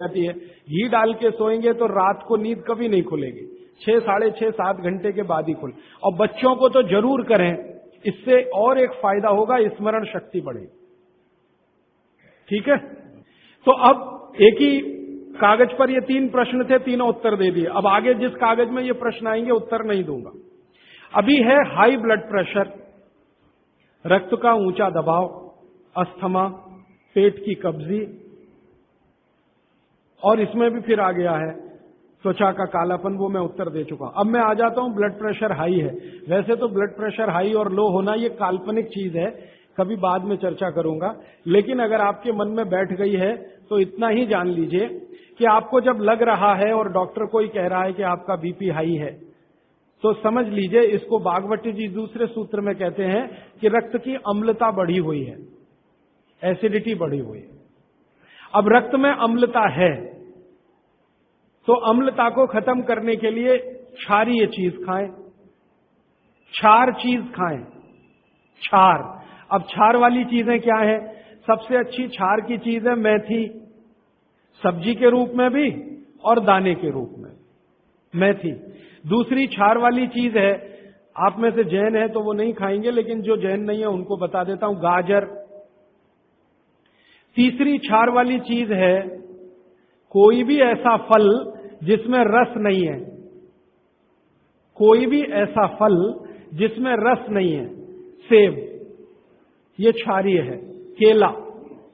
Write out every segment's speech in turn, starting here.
जाती है। घी डाल के सोएंगे तो रात को नींद कभी नहीं खुलेगी, 6, साढ़े 6, 7 घंटे के बाद ही खुले। और बच्चों को तो जरूर करें, इससे और एक फायदा होगा, स्मरण शक्ति बढ़ेगी। ठीक है, तो अब एक ही कागज पर ये 3 प्रश्न थे, तीनों उत्तर दे दिए। अब आगे जिस कागज में ये प्रश्न आएंगे उत्तर नहीं दूंगा। अभी है हाई ब्लड प्रेशर, रक्त का ऊंचा दबाव, अस्थमा, पेट की कब्जी, और इसमें भी फिर आ गया है त्वचा का कालापन, वो मैं उत्तर दे चुका हूं। अब मैं आ जाता हूं ब्लड प्रेशर हाई है। वैसे तो ब्लड प्रेशर हाई और लो होना ये काल्पनिक चीज है, कभी बाद में चर्चा करूंगा, लेकिन अगर आपके मन में बैठ गई है तो इतना ही जान लीजिए कि आपको जब लग रहा है और डॉक्टर कोई कह रहा है कि आपका बीपी हाई है, तो समझ लीजिए इसको बागवती जी दूसरे सूत्र में कहते हैं कि रक्त की अम्लता बढ़ी हुई है, एसिडिटी बढ़ी हुई है। अब रक्त में अम्लता है तो अम्लता को खत्म करने के लिए क्षारीय चीज खाएं, क्षार चीज खाएं, क्षार। अब क्षार वाली चीजें क्या है? सबसे अच्छी क्षार की चीज है मेथी, सब्जी के रूप में भी और दाने के रूप में मेथी। दूसरी क्षार वाली चीज है, आप में से जैन है तो वो नहीं खाएंगे, लेकिन जो जैन नहीं है उनको बता देता हूं, गाजर। तीसरी क्षार वाली चीज है कोई भी ऐसा फल जिसमें रस नहीं है, कोई भी ऐसा फल जिसमें रस नहीं है। सेब ये क्षारीय है, केला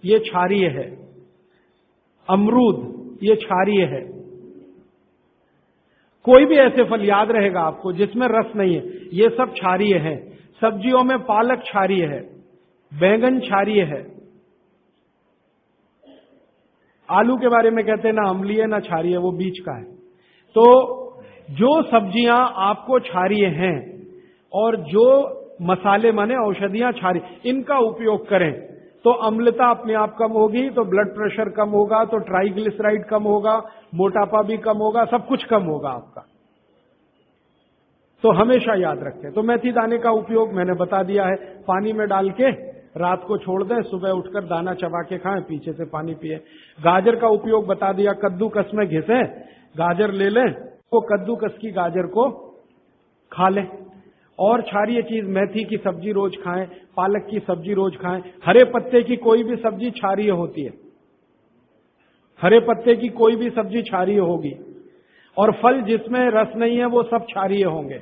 ये क्षारीय है, अमरूद ये क्षारीय है। कोई भी ऐसे फल याद रहेगा आपको जिसमें रस नहीं है, ये सब क्षारीय है। सब्जियों में पालक क्षारीय है, बैंगन क्षारीय है। आलू के बारे में कहते हैं ना अम्लीय ना क्षारीय, वो बीच का है। तो जो सब्जियां आपको क्षारीय हैं और जो मसाले माने औषधियां क्षारीय, इनका उपयोग करें तो अम्लता अपने आप कम होगी, तो ब्लड प्रेशर कम होगा, तो ट्राइग्लिसराइड कम होगा, मोटापा भी कम होगा, सब कुछ कम होगा आपका। तो हमेशा याद रखें। तो मेथी दाने का उपयोग मैंने बता दिया है, पानी में डाल के रात को छोड़ दें, सुबह उठकर दाना चबा के खाएं, पीछे से पानी पिए। गाजर का उपयोग बता दिया, कद्दूकस में घिसें, गाजर ले लें, वो कद्दूकस की गाजर को खा लें। और क्षारीय चीज मेथी की सब्जी रोज खाएं, पालक की सब्जी रोज खाएं। हरे पत्ते की कोई भी सब्जी क्षारीय होती है, हरे पत्ते की कोई भी सब्जी क्षारीय होगी, और फल जिसमें रस नहीं है वो सब क्षारीय होंगे।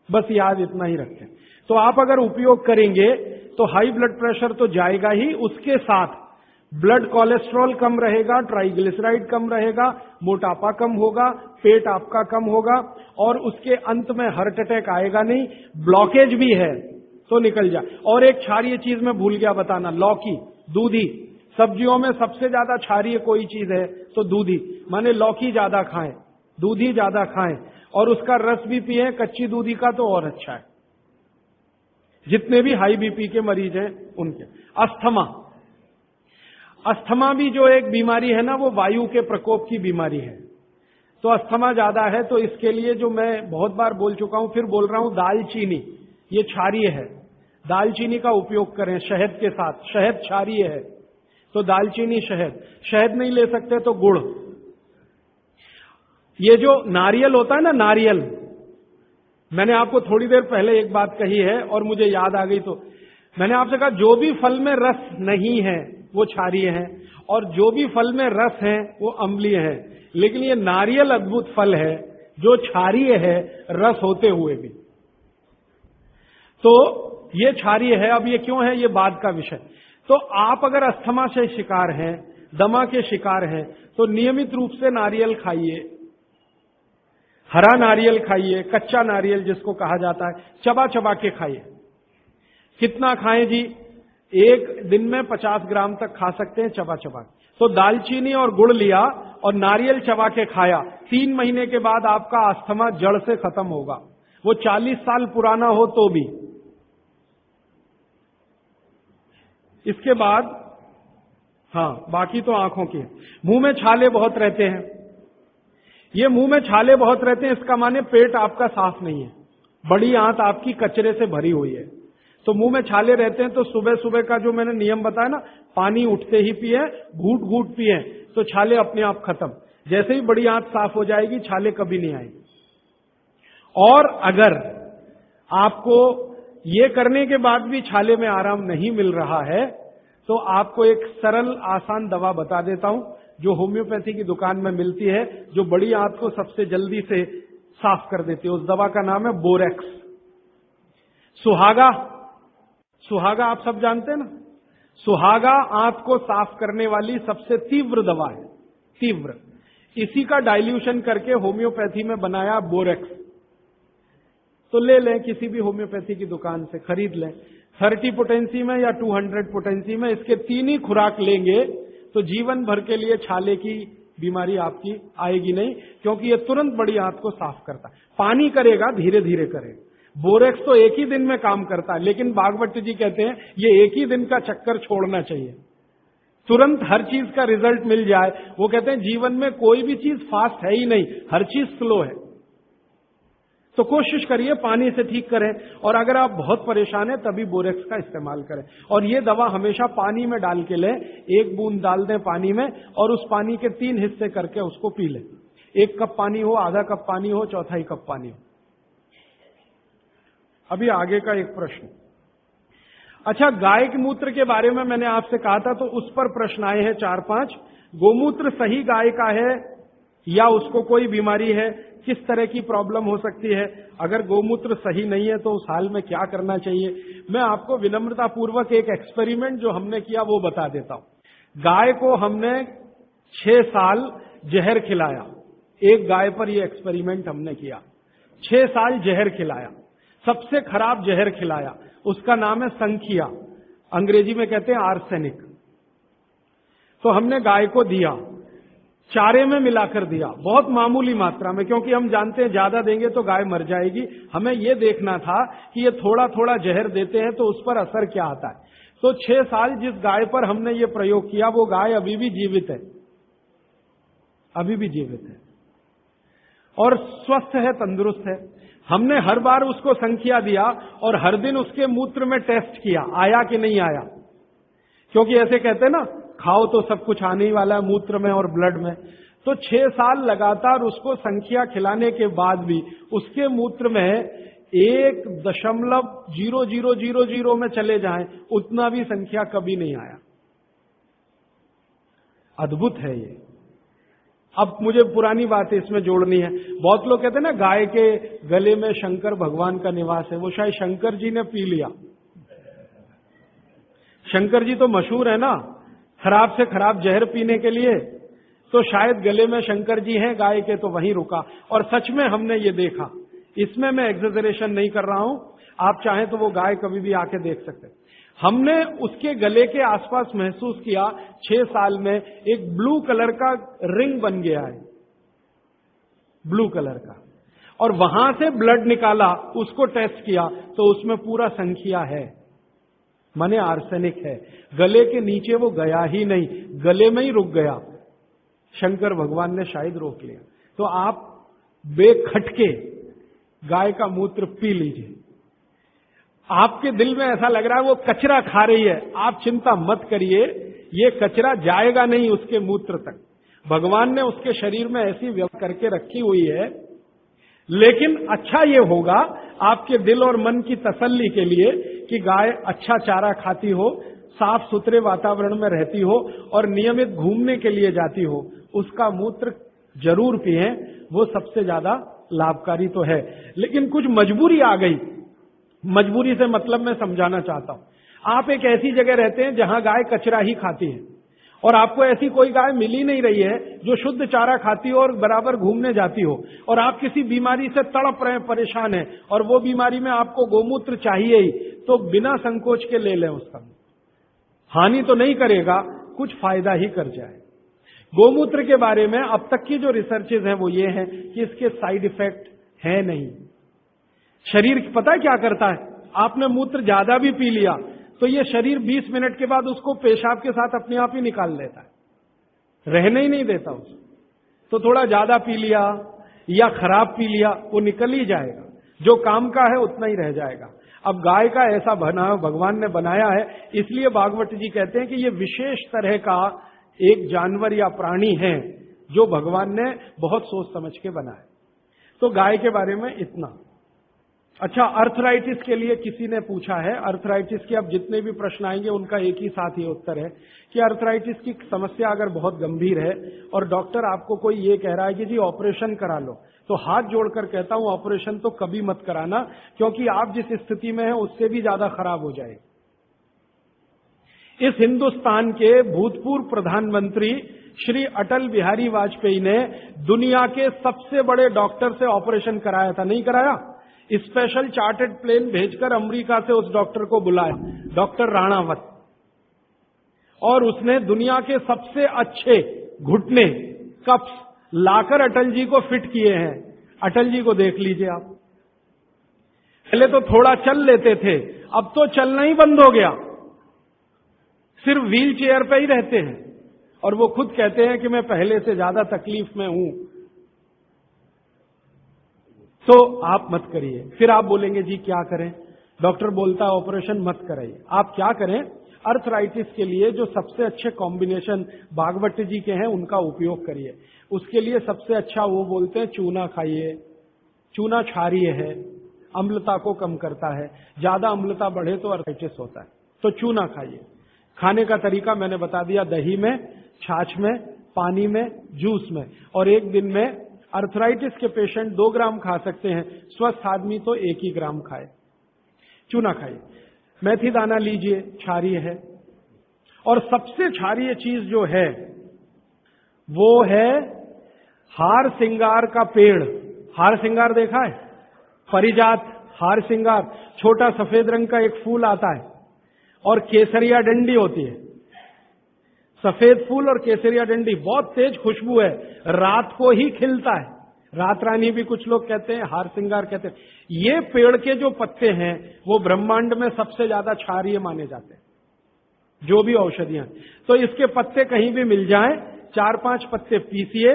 बस याद इतना ही रखें। तो आप अगर उपयोग करेंगे तो हाई ब्लड प्रेशर तो जाएगा ही, उसके साथ ब्लड कोलेस्ट्रॉल कम रहेगा, ट्राइग्लिसराइड कम रहेगा, मोटापा कम होगा, पेट आपका कम होगा, और उसके अंत में हार्ट अटैक आएगा नहीं। ब्लॉकेज भी है तो निकल जाए। और एक क्षारीय चीज मैं भूल गया बताना, लौकी, दूधी। सब्जियों में सबसे ज्यादा क्षारीय कोई चीज है तो दूधी, माने लौकी ज्यादा खाएं, दूधी ज्यादा खाएं, और उसका रस भी पिए, कच्ची दूधी का तो और अच्छा है। जितने भी हाई बीपी के मरीज हैं उनके। अस्थमा, अस्थमा भी जो एक बीमारी है ना, वो वायु के प्रकोप की बीमारी है। तो अस्थमा ज्यादा है तो इसके लिए जो मैं बहुत बार बोल चुका हूं, फिर बोल रहा हूं, दालचीनी ये क्षारीय है, दालचीनी का उपयोग करें शहद के साथ। शहद क्षारीय है तो दालचीनी, शहद। शहद नहीं ले सकते तो गुड़। ये जो नारियल होता है ना, नारियल, मैंने आपको थोड़ी देर पहले एक बात कही है और मुझे याद आ गई, तो मैंने आपसे कहा जो भी फल में रस नहीं है वो क्षारीय है, और जो भी फल में रस है वो अम्लीय है। लेकिन ये नारियल अद्भुत फल है जो क्षारीय है रस होते हुए भी, तो ये क्षारीय है। अब ये क्यों है, ये बाद का विषय। तो आप अगर अस्थमा से शिकार हैं, दमा के शिकार हैं, तो नियमित रूप से नारियल खाइए, हरा नारियल खाइए, कच्चा नारियल जिसको कहा जाता है, चबा चबा के खाइए। कितना खाएं जी? एक दिन में 50 ग्राम तक खा सकते हैं चबा चबा। तो दालचीनी और गुड़ लिया और नारियल चबा के खाया, 3 महीने के बाद आपका अस्थमा जड़ से खत्म होगा, वो 40 साल पुराना हो तो भी। इसके बाद हाँ, बाकी तो आंखों की। मुंह में छाले बहुत रहते हैं, ये मुंह में छाले बहुत रहते हैं, इसका माने पेट आपका साफ नहीं है, बड़ी आंत आपकी कचरे से भरी हुई है। तो मुंह में छाले रहते हैं तो सुबह सुबह का जो मैंने नियम बताया ना, पानी उठते ही पिए, घूट घूट पिए, तो छाले अपने आप खत्म। जैसे ही बड़ी आंत साफ हो जाएगी, छाले कभी नहीं आएंगे। और अगर आपको ये करने के बाद भी छाले में आराम नहीं मिल रहा है, तो आपको एक सरल आसान दवा बता देता हूं, जो होम्योपैथी की दुकान में मिलती है, जो बड़ी आंत को सबसे जल्दी से साफ कर देती है। उस दवा का नाम है बोरेक्स। सुहागा, सुहागा आप सब जानते हैं ना, सुहागा आंत को साफ करने वाली सबसे तीव्र दवा है, तीव्र। इसी का डाइल्यूशन करके होम्योपैथी में बनाया बोरेक्स। तो ले लें, किसी भी होम्योपैथी की दुकान से खरीद लें, 30 पोटेंसी में या 200 पोटेंसी में। इसके 3 ही खुराक लेंगे तो जीवन भर के लिए छाले की बीमारी आपकी आएगी नहीं, क्योंकि ये तुरंत बड़ी आंत को साफ करता है। पानी करेगा, धीरे धीरे करेगा। बोरेक्स तो एक ही दिन में काम करता है, लेकिन भागवत जी कहते हैं ये एक ही दिन का चक्कर छोड़ना चाहिए, तुरंत हर चीज का रिजल्ट मिल जाए। वो कहते हैं जीवन में कोई भी चीज फास्ट है ही नहीं, हर चीज स्लो है। तो कोशिश करिए पानी से ठीक करें, और अगर आप बहुत परेशान हैं तभी बोरेक्स का इस्तेमाल करें। और ये दवा हमेशा पानी में डाल के लें, 1 बूंद डाल दें पानी में, और उस पानी के 3 हिस्से करके उसको पी लें। 1 कप पानी हो, आधा कप पानी हो, चौथाई कप पानी हो। अभी आगे का एक प्रश्न। अच्छा, गाय के मूत्र के बारे में मैंने आपसे कहा था, तो उस पर प्रश्न आए हैं 4-5। गोमूत्र सही गाय का है या उसको कोई बीमारी है, किस तरह की प्रॉब्लम हो सकती है, अगर गोमूत्र सही नहीं है तो उस हाल में क्या करना चाहिए। मैं आपको विनम्रता पूर्वक एक एक्सपेरिमेंट जो हमने किया वो बता देता हूं। गाय को हमने 6 साल जहर खिलाया, एक गाय पर यह एक्सपेरिमेंट हमने किया। 6 साल जहर खिलाया, सबसे खराब जहर खिलाया, उसका नाम है संखिया, अंग्रेजी में कहते हैं आर्सेनिक। तो हमने गाय को दिया, चारे में मिलाकर दिया, बहुत मामूली मात्रा में, क्योंकि हम जानते हैं ज्यादा देंगे तो गाय मर जाएगी। हमें यह देखना था कि ये थोड़ा थोड़ा जहर देते हैं तो उस पर असर क्या आता है। तो 6 साल जिस गाय पर हमने ये प्रयोग किया, वो गाय अभी भी जीवित है, अभी भी जीवित है और स्वस्थ है, तंदुरुस्त है। हमने हर बार उसको संख्या दिया और हर दिन उसके मूत्र में टेस्ट किया, आया कि नहीं आया। क्योंकि ऐसे कहते हैं ना, खाओ तो सब कुछ आने ही वाला है मूत्र में और ब्लड में। तो 6 साल लगातार उसको संख्या खिलाने के बाद भी उसके मूत्र में 1.0000 में चले जाएं, उतना भी संख्या कभी नहीं आया। अद्भुत है ये। अब मुझे पुरानी बात इसमें जोड़नी है। बहुत लोग कहते हैं ना, गाय के गले में शंकर भगवान का निवास है, वो शायद शंकर जी ने पी लिया। शंकर जी तो मशहूर है ना, खराब से खराब जहर पीने के लिए, तो शायद गले में शंकर जी हैं गाय के, तो वहीं रुका। और सच में हमने ये देखा, इसमें मैं एग्जेजरेशन नहीं कर रहा हूं, आप चाहें तो वो गाय कभी भी आके देख सकते हैं। हमने उसके गले के आसपास महसूस किया 6 साल में एक ब्लू कलर का रिंग बन गया है, ब्लू कलर का, और वहां से ब्लड निकाला, उसको टेस्ट किया तो उसमें पूरा संख्या है, माने आर्सेनिक है। गले के नीचे वो गया ही नहीं, गले में ही रुक गया। शंकर भगवान ने शायद रोक लिया। तो आप बेखटके गाय का मूत्र पी लीजिए। आपके दिल में ऐसा लग रहा है वो कचरा खा रही है, आप चिंता मत करिए, ये कचरा जाएगा नहीं उसके मूत्र तक। भगवान ने उसके शरीर में ऐसी व्यवस्था करके रखी हुई है। लेकिन अच्छा ये होगा आपके दिल और मन की तसल्ली के लिए कि गाय अच्छा चारा खाती हो, साफ सुथरे वातावरण में रहती हो और नियमित घूमने के लिए जाती हो, उसका मूत्र जरूर पिएं, वो सबसे ज्यादा लाभकारी तो है। लेकिन कुछ मजबूरी आ गई, मजबूरी से मतलब मैं समझाना चाहता हूं। आप एक ऐसी जगह रहते हैं जहां गाय कचरा ही खाती है और आपको ऐसी कोई गाय मिल ही नहीं रही है जो शुद्ध चारा खाती हो और बराबर घूमने जाती हो, और आप किसी बीमारी से तड़प रहे, परेशान हैं, और वो बीमारी में आपको गोमूत्र चाहिए ही, तो बिना संकोच के ले लें। उसका हानि तो नहीं करेगा, कुछ फायदा ही कर जाए। गोमूत्र के बारे में अब तक की जो रिसर्चेज हैं वो ये हैं कि इसके साइड इफेक्ट है नहीं। शरीर पता है क्या करता है, आपने मूत्र ज्यादा भी पी लिया तो ये शरीर 20 मिनट के बाद उसको पेशाब के साथ अपने आप ही निकाल लेता है, रहने ही नहीं देता उसको। तो थोड़ा ज्यादा पी लिया या खराब पी लिया, वो निकल ही जाएगा, जो काम का है उतना ही रह जाएगा। अब गाय का ऐसा भगवान ने बनाया है, इसलिए भागवत जी कहते हैं कि ये विशेष तरह का एक जानवर या प्राणी है जो भगवान ने बहुत सोच समझ के बनाया। तो गाय के बारे में इतना। अच्छा, अर्थराइटिस के लिए किसी ने पूछा है, अर्थराइटिस के अब जितने भी प्रश्न आएंगे उनका एक ही साथ ही उत्तर है कि अर्थराइटिस की समस्या अगर बहुत गंभीर है और डॉक्टर आपको कोई ये कह रहा है कि जी ऑपरेशन करा लो, तो हाथ जोड़कर कहता हूं ऑपरेशन तो कभी मत कराना, क्योंकि आप जिस स्थिति में हैं उससे भी ज्यादा खराब हो जाएगी। इस हिंदुस्तान के भूतपूर्व प्रधानमंत्री श्री अटल बिहारी वाजपेयी ने दुनिया के सबसे बड़े डॉक्टर से ऑपरेशन कराया था, नहीं कराया? स्पेशल चार्टर्ड प्लेन भेजकर अमेरिका से उस डॉक्टर को बुलाया, डॉक्टर राणावत, और उसने दुनिया के सबसे अच्छे घुटने कप्स लाकर अटल जी को फिट किए हैं। अटल जी को देख लीजिए आप, पहले तो थोड़ा चल लेते थे, अब तो चलना ही बंद हो गया, सिर्फ व्हील चेयर पे ही रहते हैं, और वो खुद कहते हैं कि मैं पहले से ज्यादा तकलीफ में हूं। तो आप मत करिए। फिर आप बोलेंगे जी क्या करें, डॉक्टर बोलता है ऑपरेशन मत कराइए। आप क्या करें, अर्थराइटिस के लिए जो सबसे अच्छे कॉम्बिनेशन भागवत जी के हैं उनका उपयोग करिए। उसके लिए सबसे अच्छा वो बोलते हैं चूना खाइए, चूना क्षारीय है, अम्लता को कम करता है, ज्यादा अम्लता बढ़े तो अर्थराइटिस होता है, तो चूना खाइए। खाने का तरीका मैंने बता दिया, दही में, छाछ में, पानी में, जूस में, और एक दिन में अर्थराइटिस के पेशेंट 2 ग्राम खा सकते हैं, स्वस्थ आदमी तो 1 ही ग्राम खाए। चूना खाइए, मेथी दाना लीजिए, क्षारीय है, और सबसे क्षारीय चीज जो है वो है हार सिंगार का पेड़। हार सिंगार देखा है? परिजात हार सिंगार, छोटा सफेद रंग का एक फूल आता है और केसरिया डंडी होती है। सफेद फूल और केसरिया डंडी, बहुत तेज खुशबू है, रात को ही खिलता है। रात रानी भी कुछ लोग कहते हैं, हार सिंगार कहते हैं। ये पेड़ के जो पत्ते हैं वो ब्रह्मांड में सबसे ज्यादा क्षारीय माने जाते हैं, जो भी औषधियां। तो इसके पत्ते कहीं भी मिल जाएं, 4-5 पत्ते पीसिए,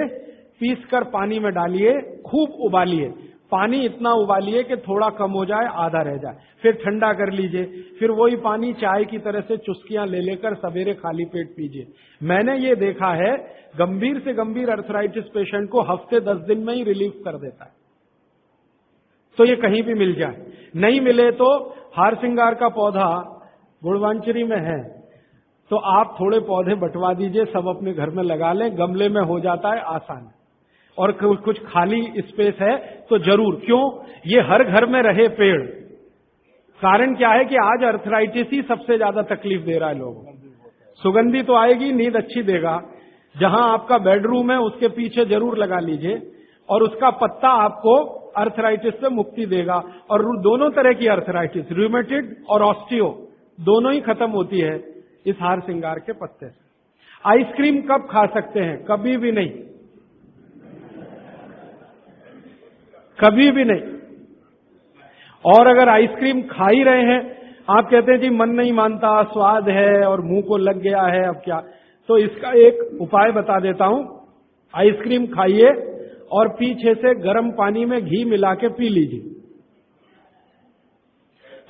पीसकर पानी में डालिए, खूब उबालिए। पानी इतना उबालिए कि थोड़ा कम हो जाए, आधा रह जाए, फिर ठंडा कर लीजिए, फिर वही पानी चाय की तरह से चुस्कियां ले लेकर सवेरे खाली पेट पीजिए। मैंने ये देखा है, गंभीर से गंभीर अर्थराइटिस पेशेंट को हफ्ते 10 दिन में ही रिलीफ कर देता है। तो ये कहीं भी मिल जाए, नहीं मिले तो हार सिंगार का पौधा गुड़वांचरी में है, तो आप थोड़े पौधे बंटवा दीजिए, सब अपने घर में लगा लें, गमले में हो जाता है आसान। और कुछ खाली स्पेस है तो जरूर, क्यों, ये हर घर में रहे पेड़। कारण क्या है कि आज अर्थराइटिस ही सबसे ज्यादा तकलीफ दे रहा है लोगों को। सुगंधी तो आएगी, नींद अच्छी देगा, जहां आपका बेडरूम है उसके पीछे जरूर लगा लीजिए, और उसका पत्ता आपको अर्थराइटिस से मुक्ति देगा। और दोनों तरह की अर्थराइटिस, रूमेटिड और ऑस्टियो, दोनों ही खत्म होती है इस हार सिंगार के पत्ते से। आइसक्रीम कब खा सकते हैं? कभी भी नहीं, कभी भी नहीं। और अगर आइसक्रीम खा ही रहे हैं, आप कहते हैं जी मन नहीं मानता, स्वाद है और मुंह को लग गया है, अब क्या, तो इसका एक उपाय बता देता हूं। आइसक्रीम खाइए और पीछे से गर्म पानी में घी मिला के पी लीजिए,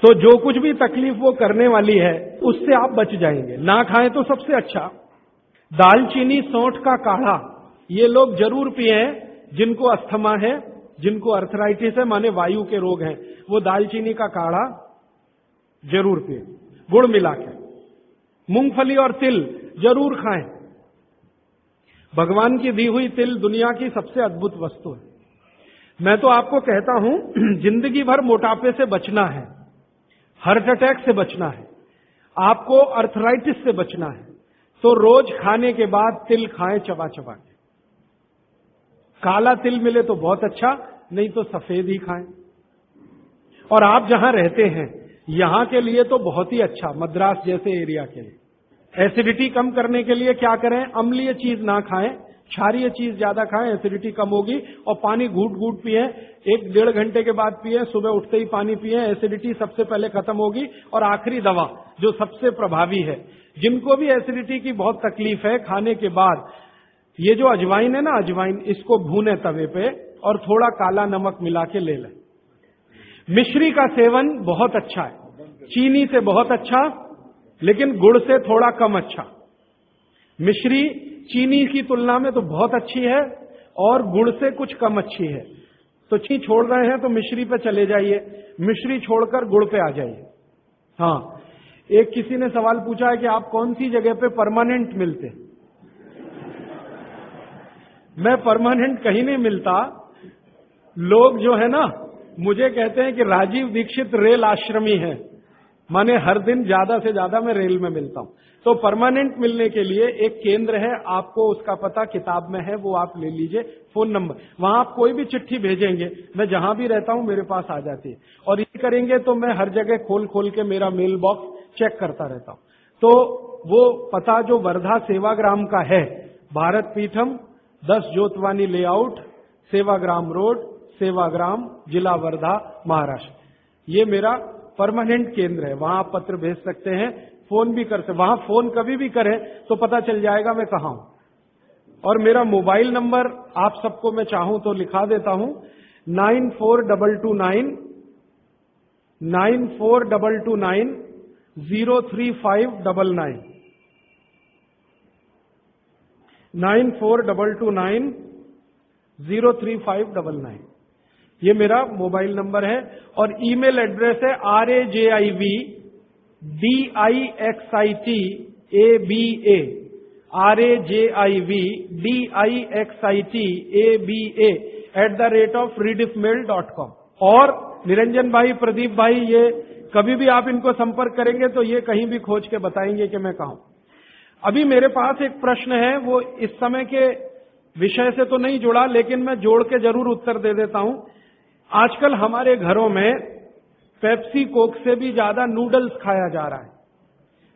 तो जो कुछ भी तकलीफ वो करने वाली है उससे आप बच जाएंगे। ना खाएं तो सबसे अच्छा। दालचीनी सौंठ का काढ़ा ये लोग जरूर पिए, जिनको अस्थमा है, जिनको अर्थराइटिस है, माने वायु के रोग हैं, वो दालचीनी का काढ़ा जरूर पिए, गुड़ मिला के। मूंगफली और तिल जरूर खाएं। भगवान की दी हुई तिल दुनिया की सबसे अद्भुत वस्तु है। मैं तो आपको कहता हूं, जिंदगी भर मोटापे से बचना है, हार्ट अटैक से बचना है, आपको अर्थराइटिस से बचना है, तो रोज खाने के बाद तिल खाएं, चबा चबा के। काला तिल मिले तो बहुत अच्छा, नहीं तो सफेद ही खाएं। और आप जहां रहते हैं यहां के लिए तो बहुत ही अच्छा, मद्रास जैसे एरिया के लिए। एसिडिटी कम करने के लिए क्या करें? अम्लीय चीज ना खाएं, क्षारीय चीज ज्यादा खाएं, एसिडिटी कम होगी। और पानी घूट घूट पिए, 1-1.5 घंटे के बाद पिए, सुबह उठते ही पानी पिए, एसिडिटी सबसे पहले खत्म होगी। और आखिरी दवा जो सबसे प्रभावी है, जिनको भी एसिडिटी की बहुत तकलीफ है, खाने के बाद ये जो अजवाइन है ना, अजवाइन, इसको भूने तवे पे और थोड़ा काला नमक मिला के ले लें। मिश्री का सेवन बहुत अच्छा है, चीनी से बहुत अच्छा, लेकिन गुड़ से थोड़ा कम अच्छा। मिश्री चीनी की तुलना में तो बहुत अच्छी है और गुड़ से कुछ कम अच्छी है। तो चीनी छोड़ रहे हैं तो मिश्री पे चले जाइए, मिश्री छोड़कर गुड़ पे आ जाइए। हाँ, एक किसी ने सवाल पूछा है कि आप कौन सी जगह पे परमानेंट मिलते। मैं परमानेंट कहीं नहीं मिलता। लोग जो है ना मुझे कहते हैं कि राजीव दीक्षित रेल आश्रमी है, माने हर दिन ज्यादा से ज्यादा मैं रेल में मिलता हूं। तो परमानेंट मिलने के लिए एक केंद्र है, आपको उसका पता किताब में है, वो आप ले लीजिए, फोन नंबर। वहां आप कोई भी चिट्ठी भेजेंगे, मैं जहां भी रहता हूं मेरे पास आ जाती है। और ये करेंगे तो मैं हर जगह खोल खोल के मेरा मेल बॉक्स चेक करता रहता हूं। तो वो पता जो वर्धा सेवाग्राम का है, भारत पीठम 10 जोतवानी लेआउट, सेवाग्राम रोड, सेवाग्राम, जिला वर्धा, महाराष्ट्र। ये मेरा परमानेंट केंद्र है। वहां आप पत्र भेज सकते हैं, फोन भी कर सकते। वहां फोन कभी भी करें तो पता चल जाएगा मैं कहां हूं। और मेरा मोबाइल नंबर आप सबको मैं चाहूं तो लिखा देता हूं, 9422 03599 9422 03599। ये मेरा मोबाइल नंबर है। और ईमेल एड्रेस है rajivdixitaba@redixitab@rediffmail.com। और निरंजन भाई, प्रदीप भाई, ये कभी भी आप इनको संपर्क करेंगे तो ये कहीं भी खोज के बताएंगे कि मैं कहां हूं। अभी मेरे पास एक प्रश्न है, वो इस समय के विषय से तो नहीं जुड़ा, लेकिन मैं जोड़ के जरूर उत्तर दे देता हूं। आजकल हमारे घरों में पेप्सी कोक से भी ज्यादा नूडल्स खाया जा रहा है।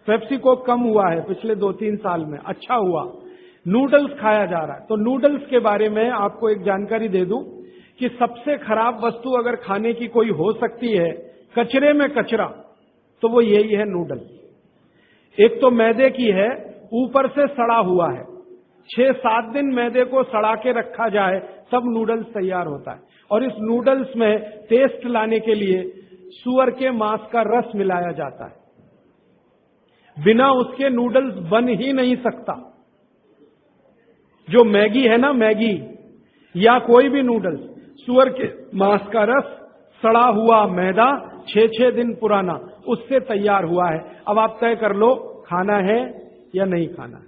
पेप्सी कोक कम हुआ है पिछले 2-3 साल में, अच्छा हुआ, नूडल्स खाया जा रहा है। तो नूडल्स के बारे में आपको एक जानकारी दे दूं कि सबसे खराब वस्तु अगर खाने की कोई हो सकती है, कचरे में कचरा, तो वो यही है नूडल्स। एक तो मैदे की है, ऊपर से सड़ा हुआ है। 6-7 दिन मैदे को सड़ा के रखा जाए तब नूडल्स तैयार होता है। और इस नूडल्स में टेस्ट लाने के लिए सूअर के मांस का रस मिलाया जाता है। बिना उसके नूडल्स बन ही नहीं सकता। जो मैगी है ना, मैगी या कोई भी नूडल्स, सूअर के मांस का रस, सड़ा हुआ मैदा, 6-6 दिन पुराना, उससे तैयार हुआ है। अब आप तय कर लो खाना है या नहीं खाना है।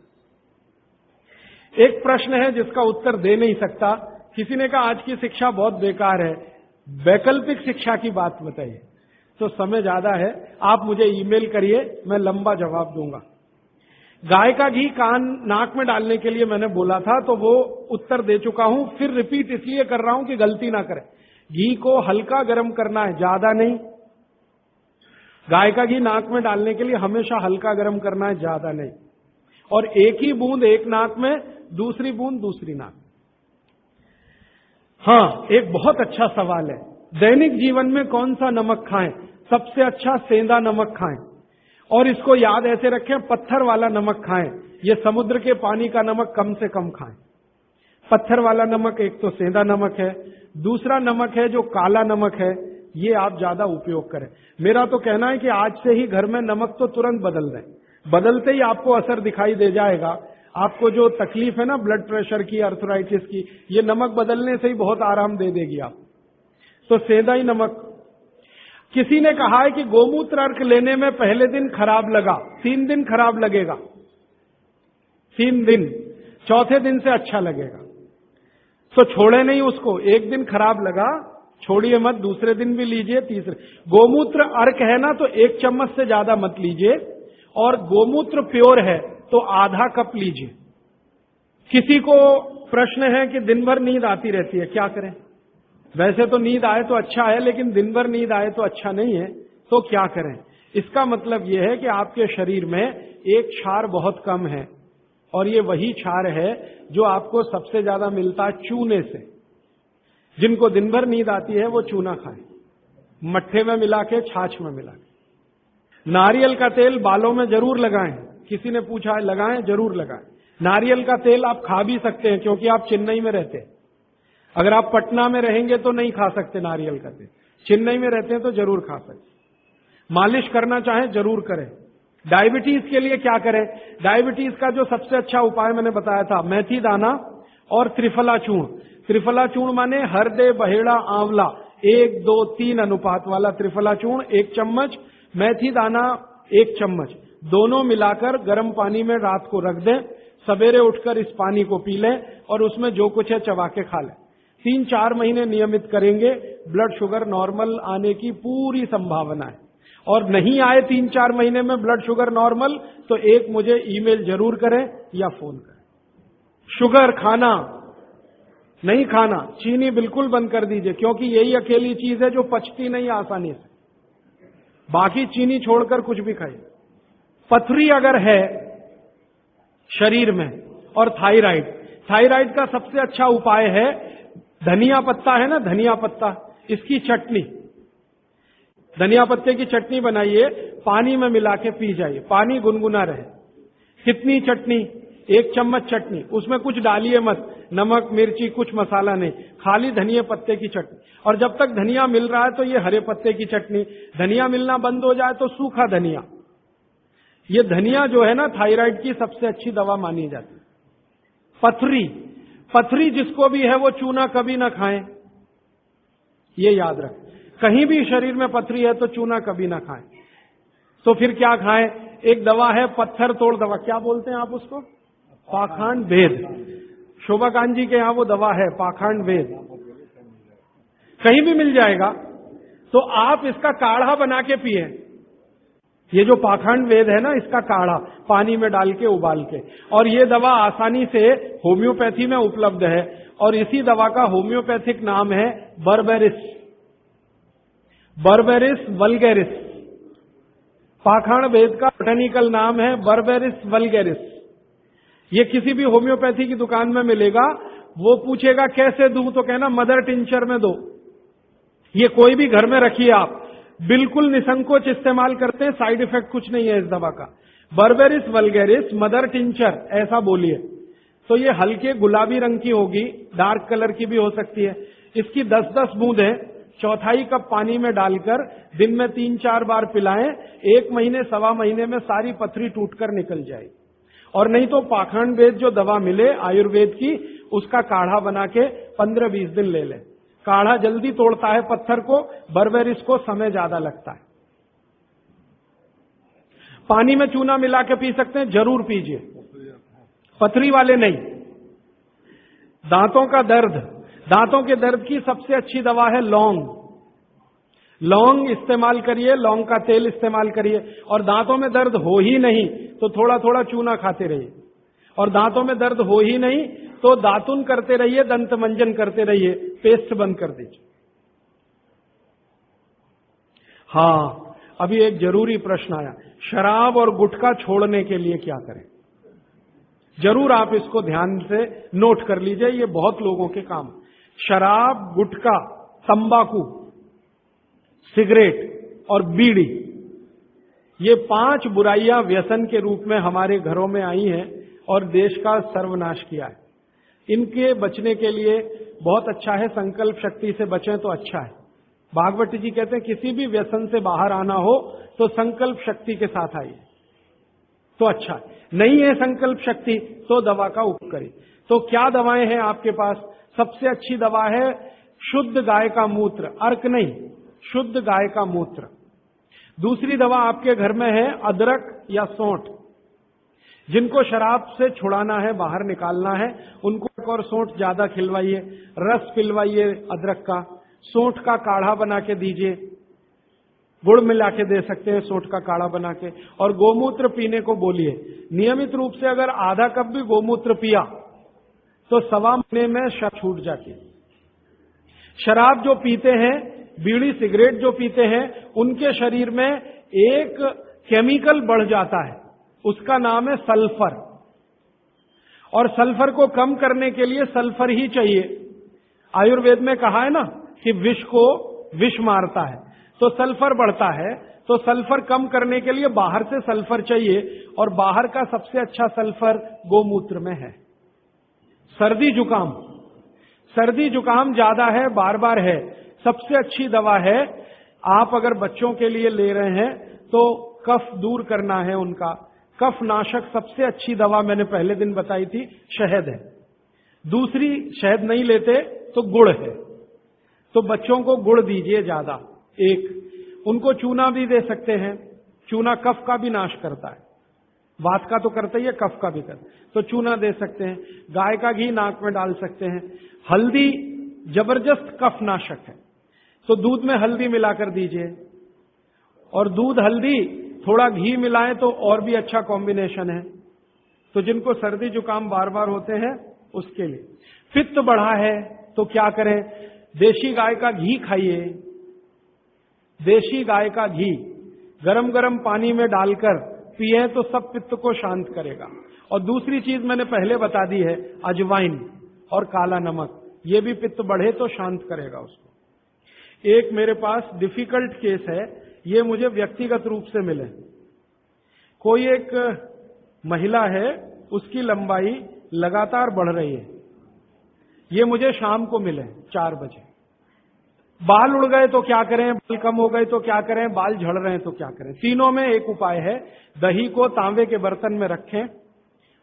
एक प्रश्न है जिसका उत्तर दे नहीं सकता। किसी ने कहा आज की शिक्षा बहुत बेकार है, वैकल्पिक शिक्षा की बात बताइए। तो समय ज्यादा है, आप मुझे ईमेल करिए, मैं लंबा जवाब दूंगा। गाय का घी कान नाक में डालने के लिए मैंने बोला था, तो वो उत्तर दे चुका हूं। फिर रिपीट इसलिए कर रहा हूं कि गलती ना करें। घी को हल्का गर्म करना है, ज्यादा नहीं। गाय का घी नाक में डालने के लिए हमेशा हल्का गर्म करना है, ज्यादा नहीं। और एक ही बूंद एक नाक में, दूसरी बूंद दूसरी नाक। हाँ, एक बहुत अच्छा सवाल है, दैनिक जीवन में कौन सा नमक खाएं? सबसे अच्छा सेंधा नमक खाएं। और इसको याद ऐसे रखें, पत्थर वाला नमक खाएं। ये समुद्र के पानी का नमक कम से कम खाएं। पत्थर वाला नमक एक तो सेंधा नमक है, दूसरा नमक है जो काला नमक है, ये आप ज्यादा उपयोग करें। मेरा तो कहना है कि आज से ही घर में नमक तो तुरंत बदल दें। बदलते ही आपको असर दिखाई दे जाएगा। आपको जो तकलीफ है ना ब्लड प्रेशर की, अर्थराइटिस की, ये नमक बदलने से ही बहुत आराम दे देगी आप। तो सेंधा ही नमक। किसी ने कहा है कि गोमूत्र अर्क लेने में पहले दिन खराब लगा, 3 दिन खराब लगेगा, 3 दिन, चौथे दिन से अच्छा लगेगा। तो छोड़े नहीं उसको। एक दिन खराब लगा, छोड़िए मत, दूसरे दिन भी लीजिए, तीसरे। गोमूत्र अर्क है ना, तो 1 चम्मच से ज्यादा मत लीजिए। और गोमूत्र प्योर है तो आधा कप लीजिए। किसी को प्रश्न है कि दिन भर नींद आती रहती है, क्या करें? वैसे तो नींद आए तो अच्छा है, लेकिन दिन भर नींद आए तो अच्छा नहीं है, तो क्या करें? इसका मतलब यह है कि आपके शरीर में एक क्षार बहुत कम है, और ये वही क्षार है जो आपको सबसे ज्यादा मिलता है चूने से। जिनको दिन भर नींद आती है वो चूना खाएं, मट्ठे में मिला के, छाछ में मिला के। नारियल का तेल बालों में जरूर लगाएं। किसी ने पूछा है, लगाएं? जरूर लगाएं। नारियल का तेल आप खा भी सकते हैं, क्योंकि आप चेन्नई में रहते हैं। अगर आप पटना में रहेंगे तो नहीं खा सकते नारियल का तेल। चेन्नई में रहते हैं तो जरूर खा सकते। मालिश करना चाहें जरूर करें। डायबिटीज के लिए क्या करें? डायबिटीज का जो सबसे अच्छा उपाय मैंने बताया था, मेथी दाना और त्रिफला चूर्ण। त्रिफला चूर्ण माने हरदे, बहेड़ा, आंवला, 1, 2, 3 अनुपात वाला त्रिफला चूर्ण 1 चम्मच, मेथी दाना 1 चम्मच, दोनों मिलाकर गर्म पानी में रात को रख दें। सवेरे उठकर इस पानी को पी लें और उसमें जो कुछ है चबा के खा लें। 3-4 महीने नियमित करेंगे, ब्लड शुगर नॉर्मल आने की पूरी संभावना है। और नहीं आए 3-4 महीने में ब्लड शुगर नॉर्मल, तो एक मुझे ईमेल जरूर करें या फोन करें। शुगर खाना नहीं खाना, चीनी बिल्कुल बंद कर दीजिए, क्योंकि यही अकेली चीज है जो पचती नहीं आसानी से। बाकी चीनी छोड़कर कुछ भी खाइए। पथरी अगर है शरीर में और थायराइड, थायराइड का सबसे अच्छा उपाय है धनिया पत्ता है ना, धनिया पत्ता, इसकी चटनी, धनिया पत्ते की चटनी बनाइए, पानी में मिला के पी जाइए, पानी गुनगुना रहे। कितनी चटनी? 1 चम्मच चटनी, उसमें कुछ डालिए मत, नमक मिर्ची कुछ मसाला नहीं, खाली धनिया पत्ते की चटनी। और जब तक धनिया मिल रहा है तो ये हरे पत्ते की चटनी, धनिया मिलना बंद हो जाए तो सूखा धनिया। ये धनिया जो है ना, थायराइड की सबसे अच्छी दवा मानी जाती है। पथरी, पथरी जिसको भी है वो चूना कभी ना खाएं, ये याद रखें। कहीं भी शरीर में पथरी है तो चूना कभी ना खाएं। तो फिर क्या खाएं? एक दवा है पत्थर तोड़ दवा, क्या बोलते हैं आप उसको? पाखंड भेद। शोभा कांत जी के यहां वो दवा है पाखंड भेद, कहीं भी मिल जाएगा। तो आप इसका काढ़ा बना के पिए। ये जो पाखंड वेद है ना, इसका काढ़ा पानी में डाल के उबाल के, और ये दवा आसानी से होम्योपैथी में उपलब्ध है। और इसी दवा का होम्योपैथिक नाम है बर्बेरिस, बर्बेरिस वल्गैरिस। पाखंड वेद का बोटैनिकल नाम है बर्बेरिस वल्गैरिस। ये किसी भी होम्योपैथी की दुकान में मिलेगा। वो पूछेगा कैसे दूं, तो कहना मदर टिंचर में दो। ये कोई भी घर में रखिए आप, बिल्कुल निसंकोच इस्तेमाल करते हैं, साइड इफेक्ट कुछ नहीं है इस दवा का। बर्बेरिस वल्गैरिस मदर टिंचर ऐसा बोलिए तो ये हल्के गुलाबी रंग की होगी, डार्क कलर की भी हो सकती है। इसकी 10-10 बूंदें 1/4 कप पानी में डालकर दिन में 3-4 बार पिलाएं। 1 महीने 1.25 महीने में सारी पथरी टूटकर निकल जाएगी। और नहीं तो पाखंड वेद जो दवा मिले आयुर्वेद की, उसका काढ़ा बना के 15-20 दिन ले लें। काढ़ा जल्दी तोड़ता है पत्थर को, बर्बेरिस को समय ज्यादा लगता है। पानी में चूना मिला के पी सकते हैं, जरूर पीजिए, पथरी वाले नहीं। दांतों का दर्द, दांतों के दर्द की सबसे अच्छी दवा है लौंग। लौंग इस्तेमाल करिए, लौंग का तेल इस्तेमाल करिए। और दांतों में दर्द हो ही नहीं तो थोड़ा थोड़ा चूना खाते रहिए। और दांतों में दर्द हो ही नहीं तो दातुन करते रहिए, दंत मंजन करते रहिए, पेस्ट बंद कर दीजिए। हाँ, अभी एक जरूरी प्रश्न आया, शराब और गुटखा छोड़ने के लिए क्या करें? जरूर आप इसको ध्यान से नोट कर लीजिए, ये बहुत लोगों के काम। शराब, गुटखा, तंबाकू, सिगरेट और बीड़ी, ये 5 बुराइयां व्यसन के रूप में हमारे घरों में आई हैं और देश का सर्वनाश किया है। इनके बचने के लिए बहुत अच्छा है, संकल्प शक्ति से बचें तो अच्छा है। भागवत जी कहते हैं किसी भी व्यसन से बाहर आना हो तो संकल्प शक्ति के साथ आइए तो अच्छा है। नहीं है संकल्प शक्ति तो दवा का उपयोग करिए। तो क्या दवाएं हैं आपके पास? सबसे अच्छी दवा है शुद्ध गाय का मूत्र, अर्क नहीं, शुद्ध गाय का मूत्र। दूसरी दवा आपके घर में है अदरक या सौंठ। जिनको शराब से छुड़ाना है, बाहर निकालना है, उनको एक और सौंठ ज्यादा खिलवाइए, रस पिलवाइए अदरक का, सौंठ का काढ़ा बना के दीजिए, गुड़ मिला के दे सकते हैं सौंठ का काढ़ा बना के। और गोमूत्र पीने को बोलिए। नियमित रूप से अगर आधा कप भी गोमूत्र पिया तो 1.25 महीने में शराब छूट जाती है। शराब जो पीते हैं, बीड़ी सिगरेट जो पीते हैं, उनके शरीर में एक केमिकल बढ़ जाता है, उसका नाम है सल्फर। और सल्फर को कम करने के लिए सल्फर ही चाहिए। आयुर्वेद में कहा है ना कि विष को विष मारता है, तो सल्फर बढ़ता है। तो सल्फर कम करने के लिए बाहर से सल्फर चाहिए, और बाहर का सबसे अच्छा सल्फर गोमूत्र में है। सर्दी जुकाम, सर्दी जुकाम ज्यादा है, बार बार है, सबसे अच्छी दवा है। आप अगर बच्चों के लिए ले रहे हैं तो कफ दूर करना है उनका, कफ नाशक सबसे अच्छी दवा मैंने पहले दिन बताई थी, शहद है। दूसरी, शहद नहीं लेते तो गुड़ है, तो बच्चों को गुड़ दीजिए ज्यादा। एक, उनको चूना भी दे सकते हैं, चूना कफ का भी नाश करता है, वात का तो करता ही है, कफ का भी करता है, तो चूना दे सकते हैं। गाय का घी नाक में डाल सकते हैं। हल्दी जबरदस्त कफ नाशक है, तो दूध में हल्दी मिलाकर दीजिए, और दूध हल्दी थोड़ा घी मिलाएं तो और भी अच्छा कॉम्बिनेशन है। तो जिनको सर्दी जुकाम बार बार होते हैं उसके लिए। पित्त बढ़ा है तो क्या करें? देशी गाय का घी खाइए। देशी गाय का घी गरम गरम पानी में डालकर पिए तो सब पित्त को शांत करेगा। और दूसरी चीज मैंने पहले बता दी है, अजवाइन और काला नमक, ये भी पित्त बढ़े तो शांत करेगा उसको। एक मेरे पास डिफिकल्ट केस है, ये मुझे व्यक्तिगत रूप से मिले। कोई एक महिला है, उसकी लंबाई लगातार बढ़ रही है, ये मुझे शाम को मिले 4 बजे। बाल उड़ गए तो क्या करें, बाल कम हो गए तो क्या करें, बाल झड़ रहे हैं तो क्या करें? तीनों में एक उपाय है, दही को तांबे के बर्तन में रखें,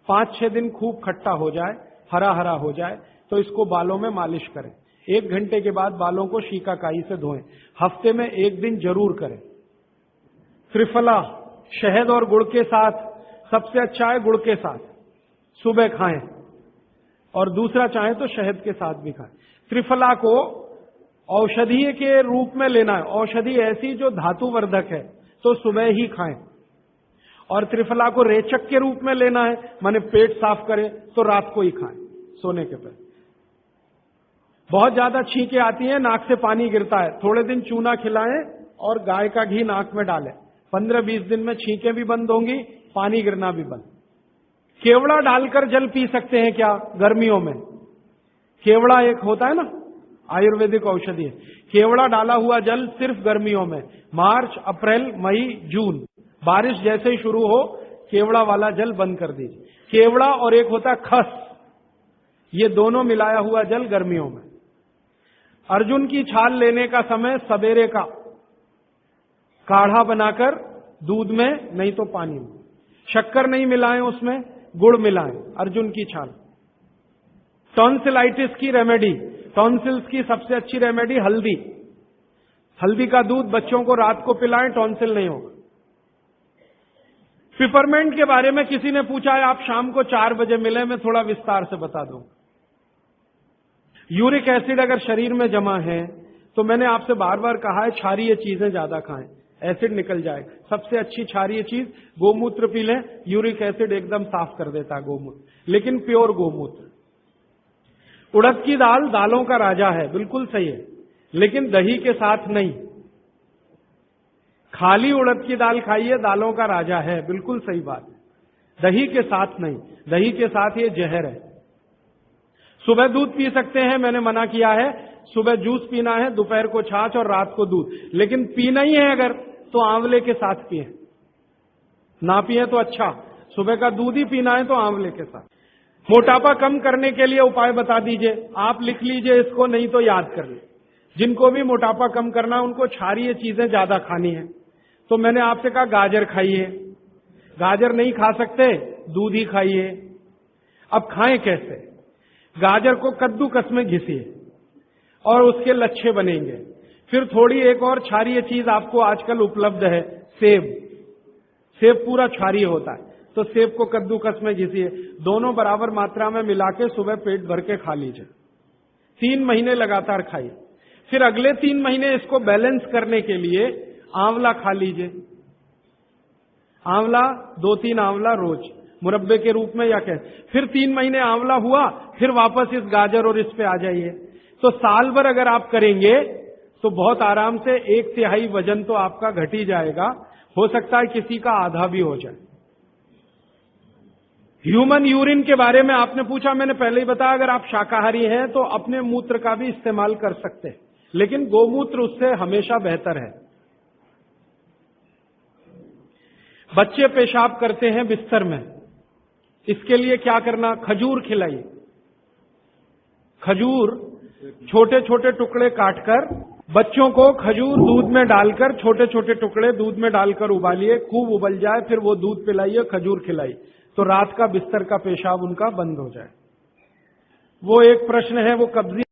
5-6 दिन खूब खट्टा हो जाए, हरा हरा हो जाए तो इसको बालों में मालिश करें। 1 घंटे के बाद बालों को शीकाकाई से धोएं। हफ्ते में 1 दिन जरूर करें। त्रिफला शहद और गुड़ के साथ, सबसे अच्छा है गुड़ के साथ, सुबह खाएं, और दूसरा चाहे तो शहद के साथ भी खाएं। त्रिफला को औषधि के रूप में लेना है, औषधि ऐसी जो धातुवर्धक है तो सुबह ही खाएं। और त्रिफला को रेचक के रूप में लेना है, माने पेट साफ करे, तो रात को ही खाएं सोने के पहले। बहुत ज्यादा छींकें आती हैं, नाक से पानी गिरता है, थोड़े दिन चूना खिलाएं और गाय का घी नाक में डालें। 15-20 दिन में छींकें भी बंद होंगी, पानी गिरना भी बंद। केवड़ा डालकर जल पी सकते हैं क्या गर्मियों में? केवड़ा एक होता है ना, आयुर्वेदिक औषधि है। केवड़ा डाला हुआ जल सिर्फ गर्मियों में, मार्च, अप्रैल, मई, जून, बारिश जैसे ही शुरू हो केवड़ा वाला जल बंद कर दीजिए। केवड़ा और एक होता है खस, ये दोनों मिलाया हुआ जल गर्मियों में। अर्जुन की छाल लेने का समय सवेरे का, काढ़ा बनाकर दूध में नहीं तो पानी में, शक्कर नहीं मिलाएं उसमें, गुड़ मिलाएं, अर्जुन की छाल। टॉन्सिलाइटिस की रेमेडी, टॉन्सिल्स की सबसे अच्छी रेमेडी हल्दी। हल्दी का दूध बच्चों को रात को पिलाएं, टॉन्सिल नहीं होगा। पिपरमेंट के बारे में किसी ने पूछा है, आप शाम को 4 बजे मिले, मैं थोड़ा विस्तार से बता दूं। यूरिक एसिड अगर शरीर में जमा है तो मैंने आपसे बार बार कहा है क्षारीय चीजें ज्यादा खाएं, एसिड निकल जाएगा। सबसे अच्छी क्षारीय चीज गोमूत्र पी लें, यूरिक एसिड एकदम साफ कर देता है गोमूत्र, लेकिन प्योर गोमूत्र। उड़द की दाल दालों का राजा है, बिल्कुल सही है, लेकिन दही के साथ नहीं। खाली उड़द की दाल खाइए, दालों का राजा है, बिल्कुल सही बात है, दही के साथ नहीं। दही के साथ ये जहर है। सुबह दूध पी सकते हैं, मैंने मना किया है, सुबह जूस पीना है, दोपहर को छाछ और रात को दूध, लेकिन पीना ही है अगर तो आंवले के साथ पिए, ना पिए तो अच्छा, सुबह का दूध ही पीना है तो आंवले के साथ। मोटापा कम करने के लिए उपाय बता दीजिए, आप लिख लीजिए इसको, नहीं तो याद कर लीजिए। जिनको भी मोटापा कम करना है उनको क्षारीय चीजें ज्यादा खानी है, तो मैंने आपसे कहा गाजर खाइए। गाजर नहीं खा सकते, दूध ही खाइए। अब खाएं कैसे? गाजर को कद्दूकस में घिसिए और उसके लच्छे बनेंगे। फिर थोड़ी एक और क्षारीय चीज आपको आजकल उपलब्ध है, सेब। सेब पूरा क्षारीय होता है, तो सेब को कद्दूकस में घिसिए, दोनों बराबर मात्रा में मिला के सुबह पेट भर के खा लीजिए। 3 महीने लगातार खाइए। फिर अगले 3 महीने इसको बैलेंस करने के लिए आंवला खा लीजिए। आंवला 2-3 आंवला रोज मुरब्बे के रूप में या कैसे। फिर 3 महीने आंवला हुआ, फिर वापस इस गाजर और इस पे आ जाइए। तो साल भर अगर आप करेंगे तो बहुत आराम से 1/3 वजन तो आपका घट ही जाएगा, हो सकता है किसी का आधा भी हो जाए। ह्यूमन यूरिन के बारे में आपने पूछा, मैंने पहले ही बताया, अगर आप शाकाहारी हैं तो अपने मूत्र का भी इस्तेमाल कर सकते हैं, लेकिन गोमूत्र उससे हमेशा बेहतर है। बच्चे पेशाब करते हैं बिस्तर में, इसके लिए क्या करना? खजूर खिलाइए। खजूर छोटे छोटे टुकड़े काटकर बच्चों को खजूर दूध में डालकर, छोटे छोटे टुकड़े दूध में डालकर उबालिए, खूब उबल जाए, फिर वो दूध पिलाइए, खजूर खिलाई, तो रात का बिस्तर का पेशाब उनका बंद हो जाए। वो एक प्रश्न है, वो कब्जी